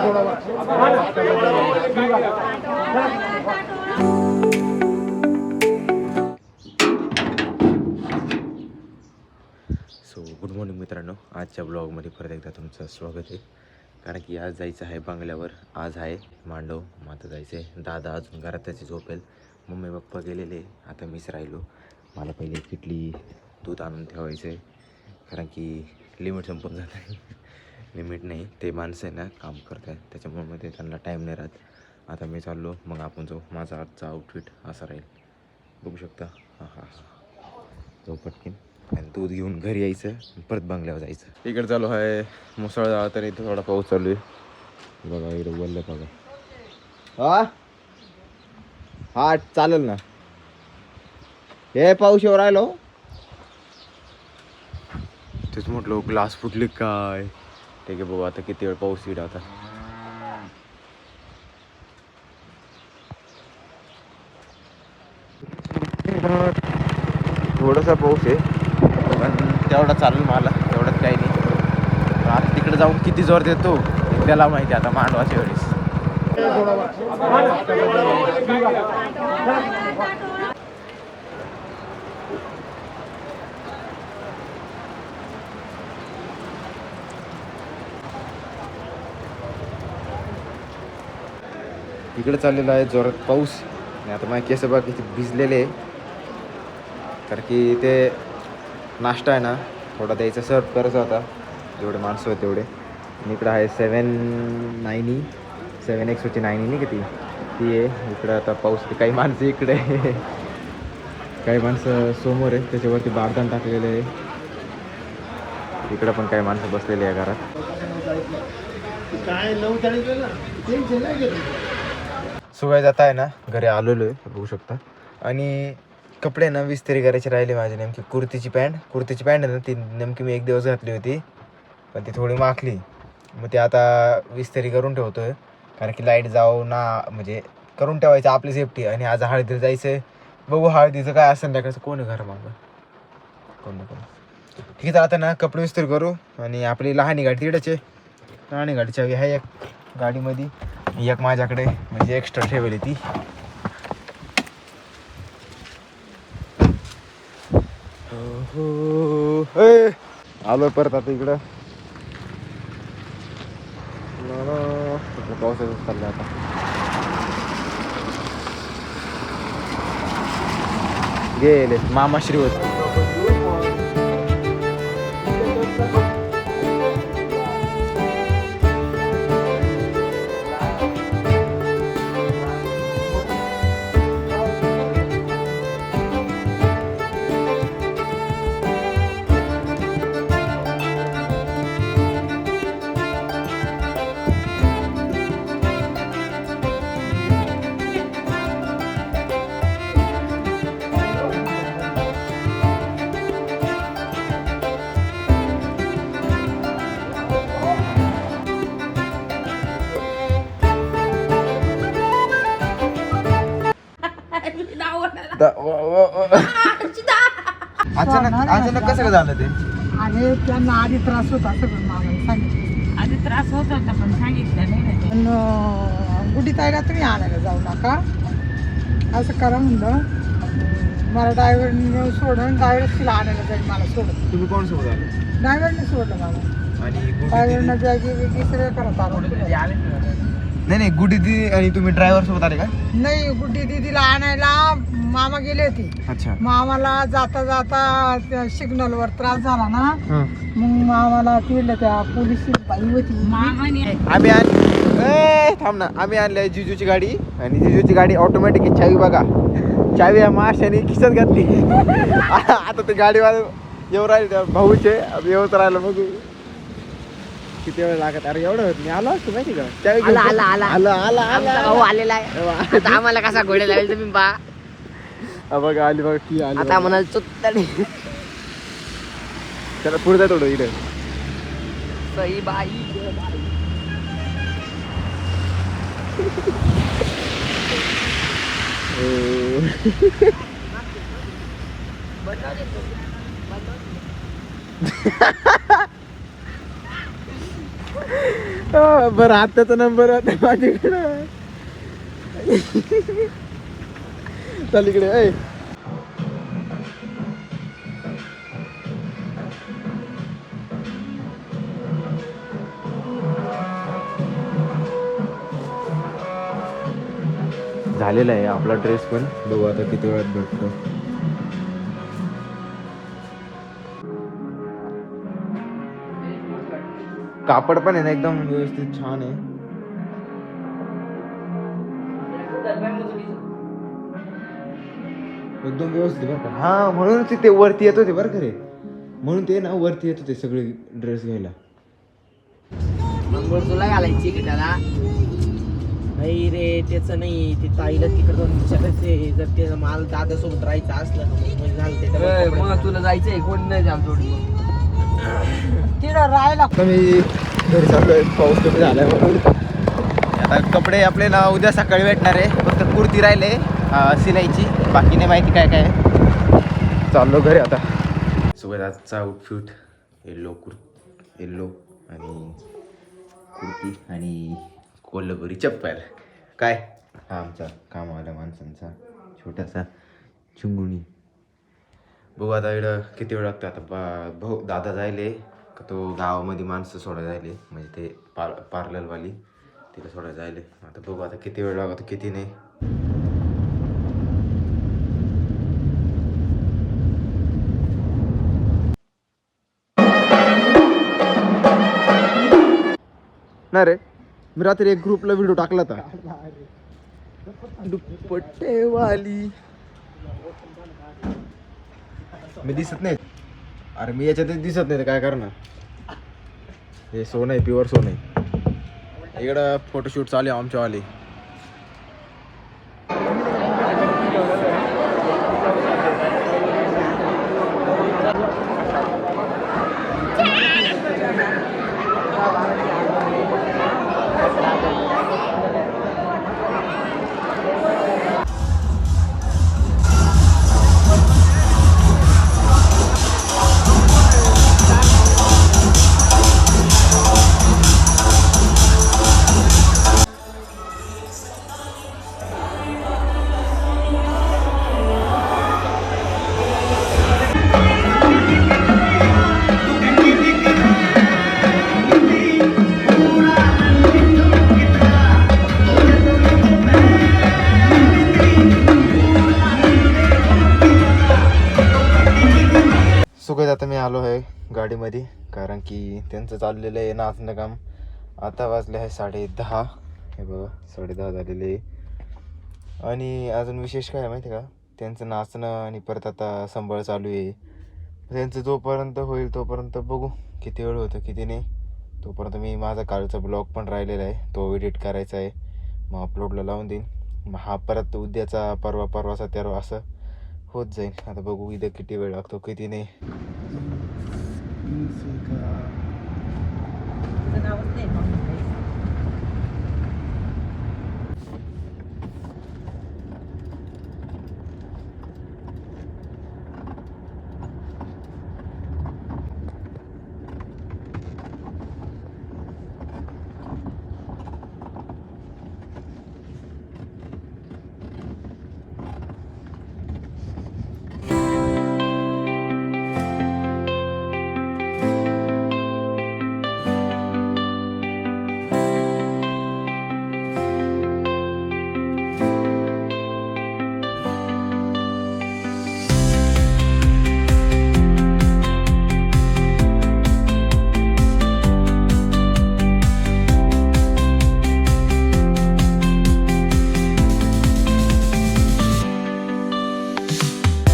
So good morning मित्रांनो, आजच्या ब्लॉगमध्ये परत एकदा तुमचं स्वागत आहे. कारण की आज जायचं आहे बंगल्यावर. आज आहे मांडव, मग आता जायचं आहे. दादा अजून घरात त्याची झोपेल, मम्मी पप्पा गेलेले, आता मीच राहिलो. मला पहिले किटली दूध आणून ठेवायचं आहे, कारण की लिमिट संपून जात आहे. लिमिट नाही, ते माणसं आहे ना काम करत आहेत, त्याच्यामुळे मध्ये त्यांना टाईम नाही राहत. आता मी चाललो, मग आपण जाऊ. माझा आजचा आउटफिट असा राहील, बघू शकता. हां हां हां, जाऊ पटकीन आणि दूध घेऊन घरी यायचं, परत बंगल्यावर जायचं. इकडे चालू आहे मुसळधार, तर इथं थोडा पाऊस चालू आहे बघा. इकडे बोललं बघा. हा चालेल ना, हे पाऊस येऊ राहिलो. तेच म्हटलं ग्लास फुटली काय. ठीक आहे बघू आता किती वेळ पाऊस येईल. आता थोडासा पाऊस आहे, पण तेवढा चालू मला, तेवढंच काही नाही. आता तिकडे जाऊन किती जोर देतो त्याला माहिती. आता मांडवाच्या वेळेस इकडे चाललेला आहे जोरात पाऊस. आणि आता माझे केस बघा किती भिजलेले आहे, कारण की ते नाश्ता आहे ना थोडा द्यायचा, सर्व करायचा होता. जेवढे माणसं होते तेवढे. आणि इकडं आहे 7X होती 9 नाही का ती आहे इकडं. आता पाऊस, काही माणसं इकडे काही माणसं समोर आहे, त्याच्यावरती बारदान टाकलेलं आहे. इकडं पण काही माणसं बसलेली आहे घरात. सुगाय जात आहे ना, घरी आलेलो आहे बघू शकता. आणि कपडे ना विस्त्री करायचे राहिले माझे. नेमकी कुर्तीची पॅन्ट आहे ना, ती नेमकी मी 1 दिवस घातली होती, पण ती थोडी माखली. मग ती आता विस्त्री करून ठेवतो आहे, कारण की लाईट जाऊ ना, म्हणजे करून ठेवायचं आपली सेफ्टी. आणि आज हळदीला जायचं आहे, बघू हळदीचं काय असेल ना. कसं कोण आहे घर मागं, कोण ठीक आहे. तर आता ना कपडे विस्त्री करू. आणि आपली लहानी गाडी तिकडच आहे, लहानी गाडीची हवी आहे एक गाडीमध्ये, एक माझ्याकडे म्हणजे एक्स्ट्रा ठेवली ती. आलोय परत आता इकडं. पावसाचं चाललं आता. गेले मामा श्रीवत. अचानक कसं झालं ते? अरे त्यांना आधी त्रास होता असं पण मामाला सांगितलं. आधी त्रास होत होता पण सांगितलं नाही ना. पण गुढी ताईला तुम्ही आणायला जाऊ नका असं करा म्हणलं. मला ड्रायव्हरने सोडून ड्रायव्हर तिला आणायला जाईल, मला सोडून. तुम्ही कोण सोबत आले? ड्रायव्हरने सोडलं मला. आणि ड्रायव्हरनं बॅगी बिगी सगळं करत आलं. नाही गुडी दिदी आणि तुम्ही ड्रायव्हर सोबत आले का? नाही, गुड्डी दिदीला आणायला मामा गेले होते. अच्छा. मामाला जाता जाता सिग्नलवर त्रास झाला ना, मग मामाला तिला त्या पोलीस बाई होती. आम्ही आणले जिजूची गाडी. आणि जिजूची गाडी ऑटोमॅटिक चावी बघा, चावी माशाने खिशात घातली. आता ते गाडीवाले येऊ राहिले, त्या भाऊचे येऊच राहिलं. बघू किती वेळ लागत. अरे एवढं मी आलो असतो माहिती का. चावी भाऊ आलेला आहे. आता आम्हाला कसा घोडे लावेल तुम्ही पहा. बघा आली बघा की आली. आता म्हणाल चुत्तडी त्याला पुढे जाय थोडं इकडे. सई बाई बरं आत्ताचा नंबर होता माझ्याकडं. चल इकडे ऐ. झालेला आहे आपला ड्रेस पण. बघू आता किती वेळात भेटतो. कापड पण आहे ना एकदम व्यवस्थित छान आहे. एकदम व्यवस्थित बरं का. हा म्हणून ते वरती येत होते बरं का रे. म्हणून ते ना वरती येत होते सगळे ड्रेस घ्यायला. मंगळसूरला घालायची की त्याला. नाही रे त्याचं नाही, ते ताईला तिकडे जाऊन विचारायचे. जर ते माल दादा सोबत राहायचं असलं मग झालं ते. मग तुला जायचंय कोण नाही जाम जोडी तिला राहायला. मी घरी चाललोय पाऊस कमी झालाय म्हणून. आता कपडे आपले ना उद्या सकाळी भेटणार आहे. फक्त कुर्ती राहिले सिलाईची, बाकी नाही माहिती काय काय. चाललो घरी आता. सोबत आजचा आउटफिट येल्लो आणि कुर्ती आणि कोल्हापुरी चप्पल. काय हा आमचा कामवाल्या माणसांचा छोटासा चिंगुणी. बघू आता इकडं किती वेळ लागतो. आता भाऊ दादा जायले का तो गावामध्ये माणसं सोडायला जायले, म्हणजे ते पार्लरवाली तिला सोडायला जायले. आता बघू आता किती वेळ लागतो किती नाही. नाही रे, मी रात्री एक ग्रुपला व्हिडिओ टाकला होता. दुपट्टेवाली मी दिसत नाही. अरे मी याच्यातच दिसत नाही तर काय करणार. हे सोनं आहे, प्युअर सोनं आहे. इकडं फोटोशूट चालू आहे आमच्यावाले. सुखद आता मी आलो आहे गाडीमध्ये, कारण की त्यांचं चाललेलं आहे नाचणं काम. आता वाजले आहे 10:30. हे बघा 10:30 झालेले आहे. आणि अजून विशेष काय आहे माहिती आहे का, त्यांचं नाचणं आणि परत आता संबळ चालू आहे. त्यांचं जोपर्यंत होईल तोपर्यंत बघू किती वेळ होतं किती नाही. तोपर्यंत मी माझा कालचा ब्लॉग पण राहिलेला आहे, तो एडिट करायचा आहे. मग अपलोडला लावून देईन. मग हा परत उद्याचा परवाचा तेरवा असं होत जाईल. आता बघू इथं किती वेळ लागतो किती नाही.